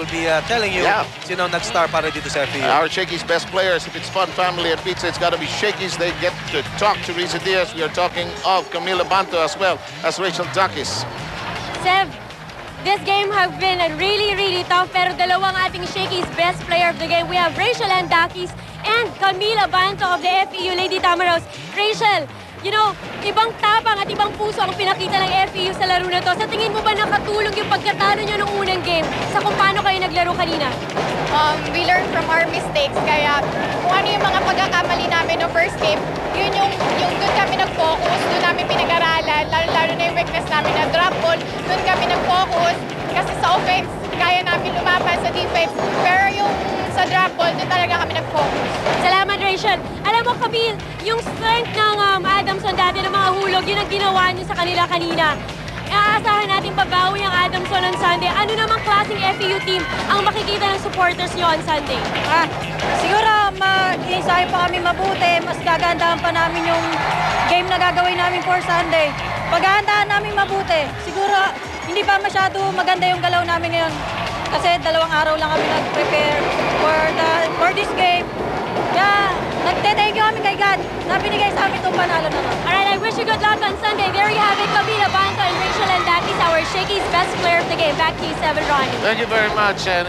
will be telling you sino nag-star para dito sa FEU. Our Shakey's best players, if it's fun, family, and pizza, it's got to be Shakey's. They get to talk to Risa Diaz. We are talking of Camila Banto as well as Rachel Dakis. Sev, this game has been really, really tough, pero dalawang ating Shakey's best player of the game. We have Rachel Dakis and Camila Banto of the FEU Lady Tamaraws. Rachel, you know, ibang tapang at ibang puso ang pinakita ng FEU sa laro na to. Sa tingin mo ba nakatulong yung pagkatalo nyo ng unang game sa kung paano kayo naglaro kanina? We learned from our mistakes, kaya kung ano yung mga pagkakamali namin no first game, yun yung doon kami nag-focus, doon namin pinag-aralan, lalo na yung weakness namin na drop ball, doon kami nag-focus, kasi sa offense, kaya namin lumaban sa defense, pero yung sa drop ball, doon talaga kami nag-focus. Salamat, Rachel. Alam mo, Camille, yung strength ng Adamson dati ng mga hulog, yun ang ginawa niyo sa kanila kanina. Aasahan natin babawi ang Adamson on Sunday. Ano namang klaseng FEU team ang makikita ng supporters niyo on Sunday? Siguro mag-ensayo pa kami mabuti, mas gagandahan pa namin yung game na gagawin namin for Sunday. Paghahandaan namin mabuti, siguro hindi pa masyado maganda yung galaw namin ngayon. Kasi 2 araw lang kami nag-prepare for this game. Kaya nagte-thank you kami kay God na binigay sa amin itong panalo na to. Alright, I wish you good luck on Sunday. There you have it, Camila Banto and Rachel Dakis, our Shakey's best player of the game. Back to you, 7 Ronnie. Thank you very much. And